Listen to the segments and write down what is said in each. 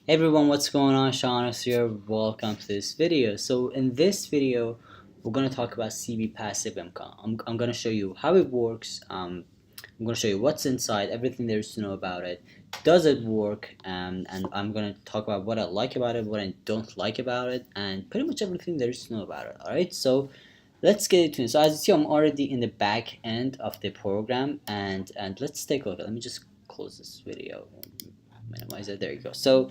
Hey everyone, what's going on? Shaunus here. Welcome to this video. So in this video, we're going to talk about CB Passive Income. I'm going to show you how it works. I'm going to show you what's inside, everything there is to know about it. Does it work? And I'm going to talk about what I like about it, what I don't like about it, and pretty much everything there is to know about it. Alright, so let's get into it. So as you see, I'm already in the back end of the program, and let's take a look. Let me just close this video, minimize it. There you go. So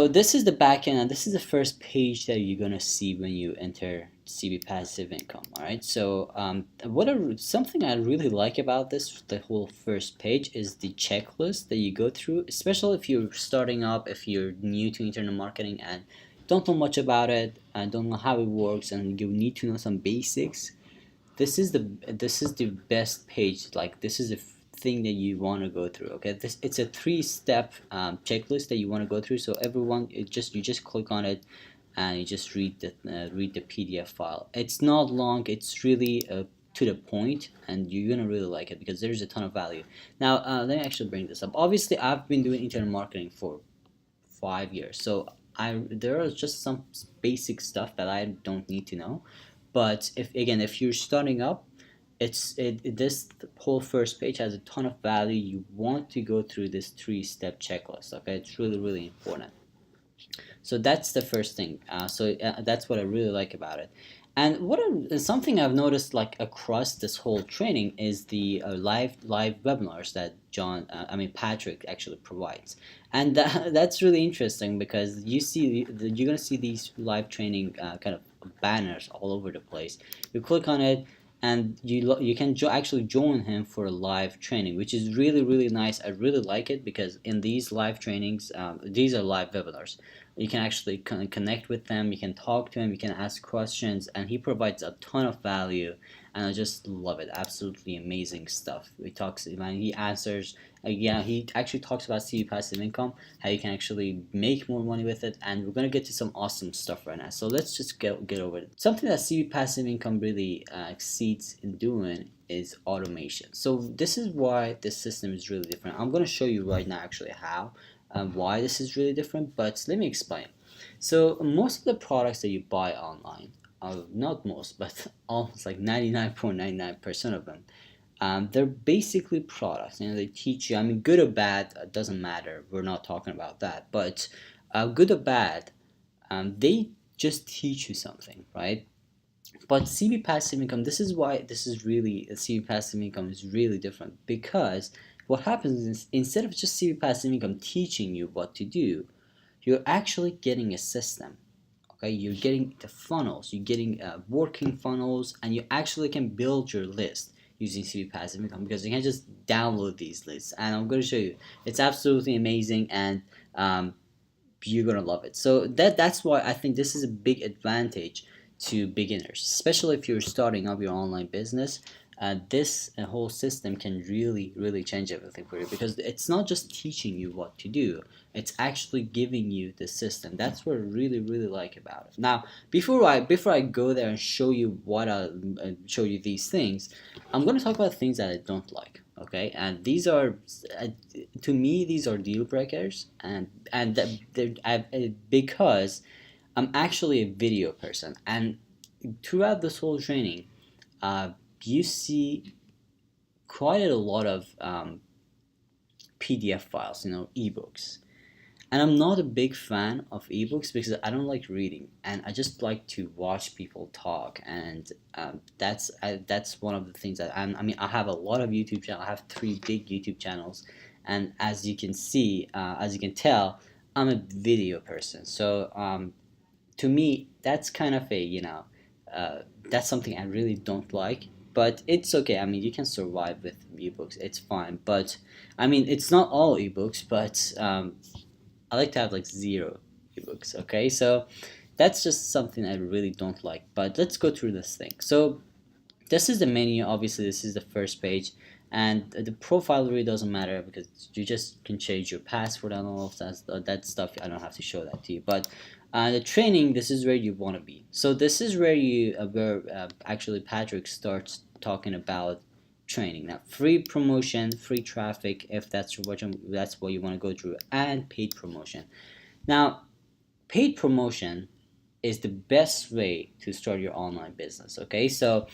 this is the backend, and this is the first page that you're gonna see when you enter CB Passive Income. All right. So something I really like about this, the whole first page, is the checklist that you go through, especially if you're starting up, if you're new to internet marketing and don't know much about it and don't know how it works, and you need to know some basics. This is the best page. Like, this is the thing that you want to go through. Okay, it's a three-step checklist that you want to go through. So everyone, you just click on it and you just read the PDF file. It's not long. It's really to the point, and you're gonna really like it because there's a ton of value. Now, let me actually bring this up. Obviously, I've been doing internet marketing for 5 years, so there are just some basic stuff that I don't need to know. But if you're starting up, this whole first page has a ton of value. You want to go through this three-step checklist. Okay, it's really important. So that's the first thing. That's what I really like about it. And something I've noticed, like, across this whole training, is the live webinars that Patrick actually provides, and that's really interesting because you're gonna see these live training kind of banners all over the place. You click on it, and you can actually join him for a live training, which is really nice. I really like it because in these live trainings, these are live webinars. You can actually connect with them, you can talk to him, you can ask questions, and he provides a ton of value, and I just love it. Absolutely amazing stuff. He answers. Yeah, he actually talks about CB Passive Income, how you can actually make more money with it, and we're gonna get to some awesome stuff right now. So let's just get over it. Something that CB Passive Income really exceeds in doing is automation. So this is why this system is really different. I'm gonna show you right now actually how why this is really different, but let me explain. So most of the products that you buy online, not most, but almost like 99.99% of them, they're basically products. They teach you. I mean, good or bad, doesn't matter. We're not talking about that. But good or bad, they just teach you something, right? But CB Passive Income, this is why this is really CB Passive Income is really different, because what happens is, instead of just CB Passive Income teaching you what to do, you're actually getting a system. Okay, you're getting the funnels, you're getting working funnels, and you actually can build your list using CB Passive Income, because you can just download these lists, and I'm going to show you. It's absolutely amazing, and you're gonna love it. So that's why I think this is a big advantage to beginners, especially if you're starting up your online business. This whole system can really change everything for you, because it's not just teaching you what to do, it's actually giving you the system. That's what I really like about it. Now, before I go there and show you show you these things, I'm going to talk about things that I don't like. Okay, and these are, to me, these are deal breakers, because I'm actually a video person, and throughout this whole training, uh, you see quite a lot of PDF files, ebooks. And I'm not a big fan of ebooks because I don't like reading, and I just like to watch people talk. And that's one of the things that I have a lot of YouTube channels. I have three big YouTube channels, and as you can see, as you can tell, I'm a video person. So to me, that's kind of that's something I really don't like. But it's okay. I mean, you can survive with ebooks. It's fine. But I mean, it's not all ebooks, but I like to have like zero ebooks. Okay, so that's just something I really don't like. But let's go through this thing. So this is the menu. Obviously, this is the first page, and the profile really doesn't matter because you just can change your password and all of that stuff. I don't have to show that to you. But the training, this is where you want to be. So this is where actually Patrick starts talking about training. Now, free promotion, free traffic, if that's what you want to go through, and paid promotion. Now, paid promotion is the best way to start your online business. Okay, so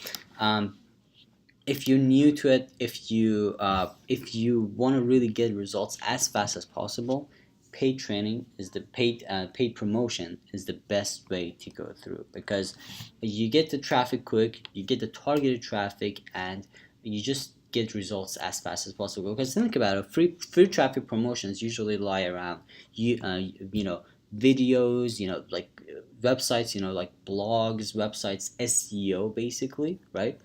if you're new to it, if you want to really get results as fast as possible, paid training is the paid promotion is the best way to go through, because you get the traffic quick, you get the targeted traffic, and you just get results as fast as possible. Because think about it, free traffic promotions usually lie around you know, videos, you know, like websites, you know, like blogs, websites, SEO basically, right?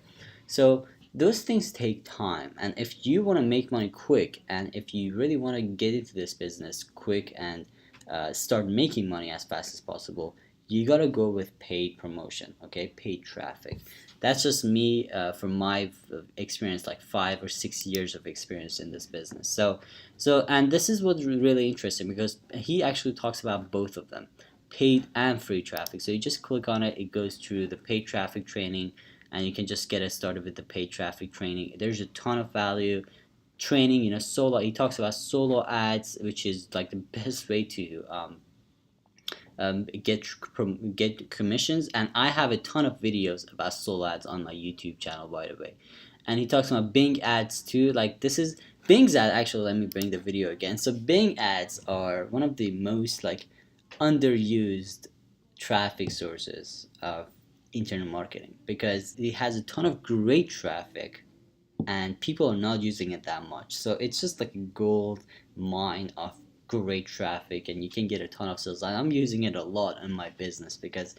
So those things take time, and if you want to make money quick, and if you really want to get into this business quick and start making money as fast as possible, you gotta go with paid promotion. Okay, paid traffic. That's just me from my experience, like 5 or 6 years of experience in this business. And this is what's really interesting, because he actually talks about both of them, paid and free traffic. So you just click on it, it goes through the paid traffic training, and you can just get it started with the paid traffic training. There's a ton of value. Training, you know, solo. He talks about solo ads, which is like the best way to get commissions. And I have a ton of videos about solo ads on my YouTube channel, by the way. And he talks about Bing ads too. Like, this is Bing's ad. Actually, let me bring the video again. So Bing ads are one of the most like underused traffic sources of internet marketing, because it has a ton of great traffic and people are not using it that much. So it's just like a gold mine of great traffic, and you can get a ton of sales. And I'm using it a lot in my business, because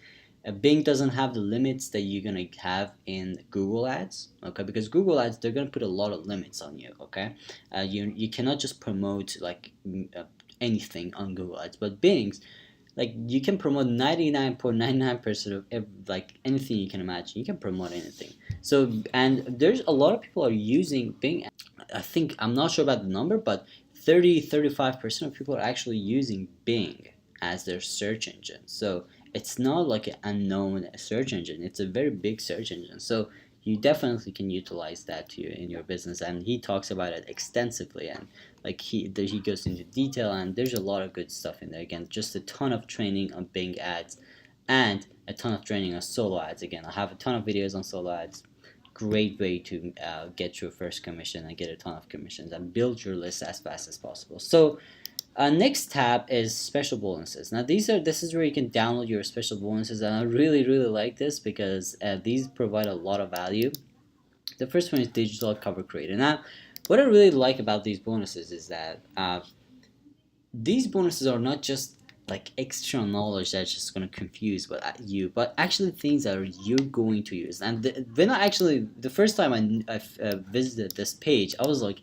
Bing doesn't have the limits that you're gonna have in Google Ads. Okay, because Google Ads, they're gonna put a lot of limits on you. Okay, you cannot just promote like anything on Google Ads, but Bing's, like, you can promote 99.99% of like anything you can imagine. You can promote anything. So, and there's a lot of people are using Bing. I think, I'm not sure about the number, but 35% of people are actually using Bing as their search engine. So it's not like an unknown search engine, it's a very big search engine. So you definitely can utilize that to in your business, and he talks about it extensively, and like he goes into detail, and there's a lot of good stuff in there. Again, just a ton of training on Bing ads, and a ton of training on solo ads. Again, I have a ton of videos on solo ads. Great way to get your first commission and get a ton of commissions and build your list as fast as possible. So next tab is special bonuses. Now this is where you can download your special bonuses, and I really like this, because these provide a lot of value. The first one is digital cover creator. Now, what I really like about these bonuses is that these bonuses are not just like extra knowledge that's just going to confuse you, but actually things that you're going to use. And the first time I visited this page, I was like,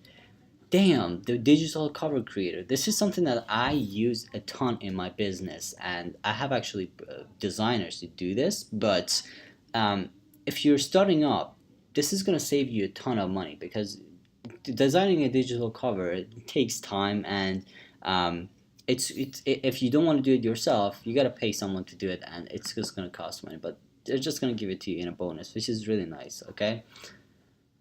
damn, the digital cover creator, this is something that I use a ton in my business, and I have actually designers to do this. But if you're starting up, this is going to save you a ton of money, because designing a digital cover, it takes time, and if you don't want to do it yourself, you got to pay someone to do it, and it's just going to cost money, but they're just going to give it to you in a bonus, which is really nice. Okay.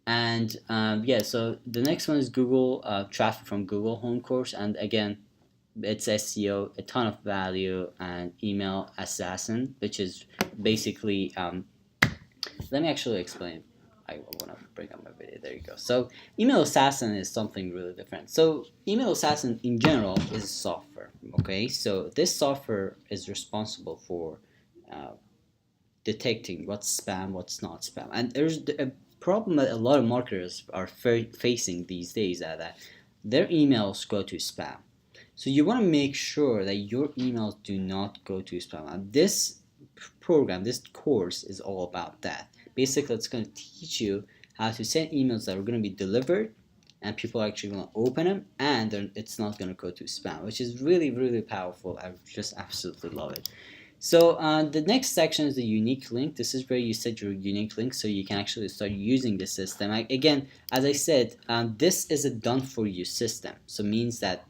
And yeah, so the next one is Google traffic from Google Home Course, and again, it's SEO, a ton of value, and email assassin, which is basically let me actually explain. I want to bring up my video. There you go. So email assassin is something really different. So email assassin in general is software. Okay, so this software is responsible for detecting what's spam, what's not spam, and there's a problem that a lot of marketers are facing these days, that their emails go to spam. So you want to make sure that your emails do not go to spam. And this program, this course, is all about that. Basically, it's going to teach you how to send emails that are going to be delivered, and people are actually going to open them, and it's not going to go to spam, which is really powerful. I just absolutely love it. So the next section is the unique link. This is where you set your unique link, so you can actually start using the system. Again, as I said, this is a done-for-you system. So it means that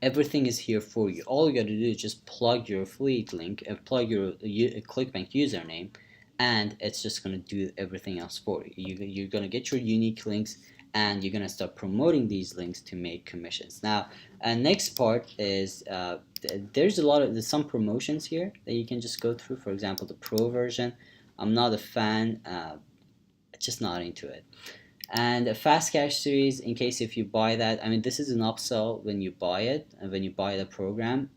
everything is here for you. All you got to do is just plug your affiliate link and plug your ClickBank username, and it's just going to do everything else for you. You're going to get your unique links, and you're going to start promoting these links to make commissions. Now, next part is there's some promotions here that you can just go through. For example, the pro version, I'm not a fan, just not into it. And a fast cash series, in case if you buy that, I mean, this is an upsell when you buy it, and when you buy the program.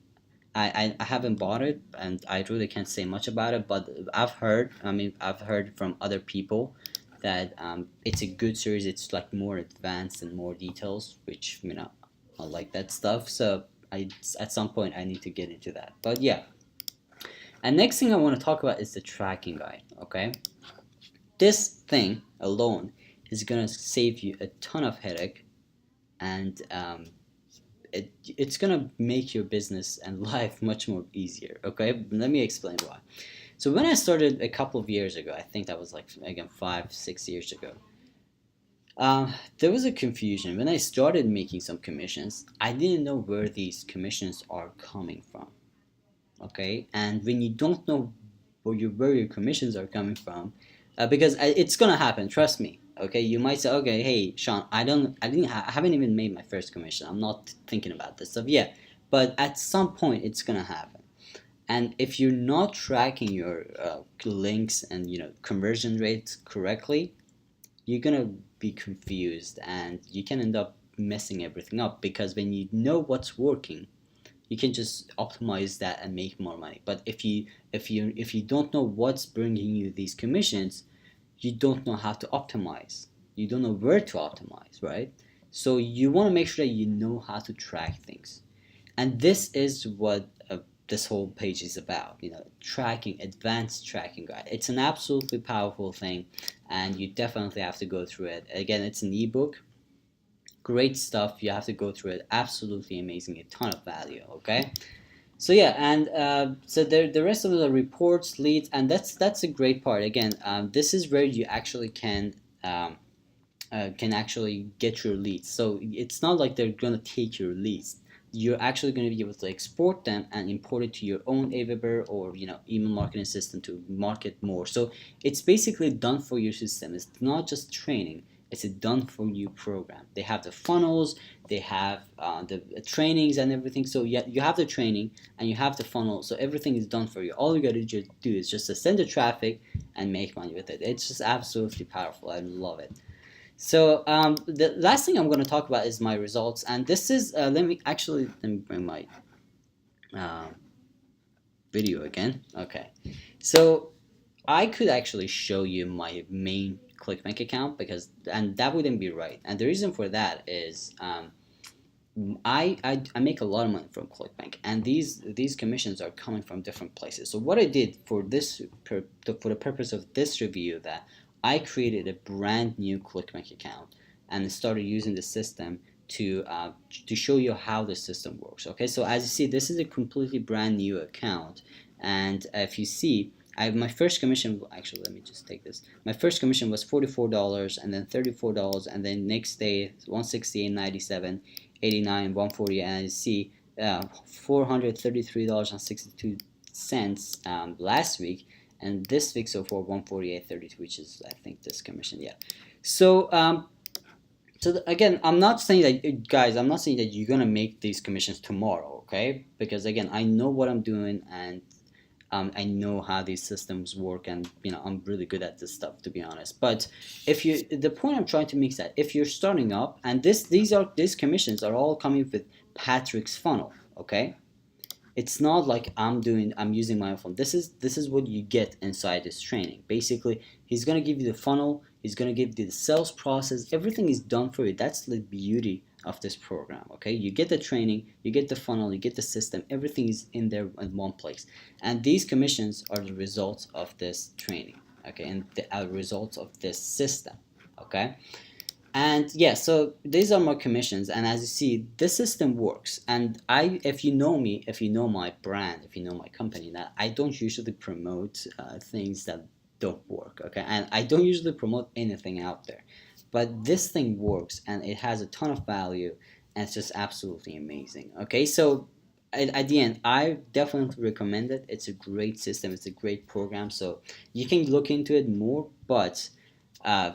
I haven't bought it, and I really can't say much about it, but I've heard from other people that it's a good series. It's like more advanced and more details, which, I like that stuff. So at some point I need to get into that. But yeah, and next thing I want to talk about is the tracking guide. Okay, this thing alone is gonna save you a ton of headache, and it's gonna make your business and life much more easier. Okay, let me explain why. So when I started a couple of years ago, I think that was like, again, 5-6 years ago, there was a confusion. When I started making some commissions, I didn't know where these commissions are coming from. Okay, and when you don't know where your commissions are coming from, because it's gonna happen, trust me. Okay, you might say, okay, hey Sean, I haven't even made my first commission. I'm not thinking about this stuff yet, but at some point it's gonna happen. And if you're not tracking your links and conversion rates correctly, you're gonna be confused, and you can end up messing everything up, because when you know what's working, you can just optimize that and make more money. But if you don't know what's bringing you these commissions, you don't know how to optimize. You don't know where to optimize, right? So you want to make sure that you know how to track things. And this is what this whole page is about, tracking, advanced tracking guide. It's an absolutely powerful thing, and you definitely have to go through it. Again, it's an ebook. Great stuff. You have to go through it. Absolutely amazing. A ton of value. Okay. So yeah, and so the rest of the reports, leads, and that's a great part. Again, this is where you actually can actually get your leads. So it's not like they're gonna take your leads. You're actually going to be able to export them and import it to your own Aweber or email marketing system to market more. So it's basically done for your system. It's not just training. It's a done for you program. They have the funnels, they have the trainings and everything. So you have the training and you have the funnel. So everything is done for you. All you got to do is just to send the traffic and make money with it. It's just absolutely powerful. I love it. So the last thing I'm going to talk about is my results, and this is let me bring my video again. Okay, so I could actually show you my main ClickBank account, and that wouldn't be right, and the reason for that is I make a lot of money from ClickBank, and these commissions are coming from different places. So what I did for the purpose of this review, that I created a brand new ClickBank account and started using the system to show you how the system works. Okay, so as you see, this is a completely brand new account, and if you see, my first commission, actually let me just take this. My first commission was $44, and then $34, and then next day $168.97, $89, $140, and you see $433.62 last week, and this week so far $148.32, which is I think this commission. Yeah. So again, I'm not saying that, guys, I'm not saying that you're gonna make these commissions tomorrow, okay? Because again, I know what I'm doing, and I know how these systems work, and I'm really good at this stuff, to be honest. But the point I'm trying to make is that if you're starting up, and these commissions are all coming with Patrick's funnel, okay? It's not like I'm using my own funnel. This is what you get inside this training. Basically, he's gonna give you the funnel, he's gonna give you the sales process, everything is done for you. That's the beauty of this program. Okay, you get the training, you get the funnel, you get the system, everything is in there in one place, and these commissions are the results of this training. Okay, and the results of this system. Okay, and yeah, so these are my commissions, and as you see, this system works. And if you know me, if you know my brand, if you know my company, that I don't usually promote things that don't work. Okay, and I don't usually promote anything out there, but this thing works, and it has a ton of value, and it's just absolutely amazing. Okay, so at the end, I definitely recommend it. It's a great system. It's a great program. So you can look into it more, but uh,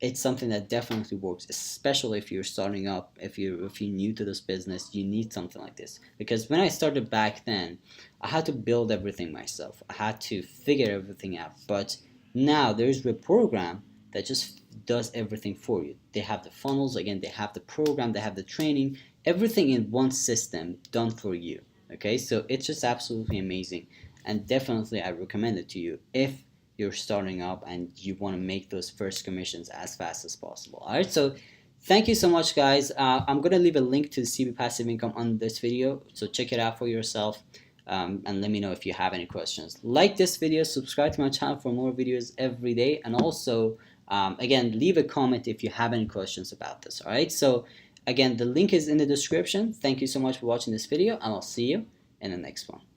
it's something that definitely works, especially if you're starting up. If you're new to this business, you need something like this. Because when I started back then, I had to build everything myself. I had to figure everything out. But now there's a program that just does everything for you. They have the funnels, again, they have the program, they have the training, everything in one system done for you. Okay, so it's just absolutely amazing, and definitely I recommend it to you if you're starting up and you want to make those first commissions as fast as possible. All right, so thank you so much, guys. I'm gonna leave a link to the CB Passive Income on this video, so check it out for yourself. And let me know if you have any questions. Like this video, subscribe to my channel for more videos every day, and also again, leave a comment if you have any questions about this. All right, so again, the link is in the description. Thank you so much for watching this video, and I'll see you in the next one.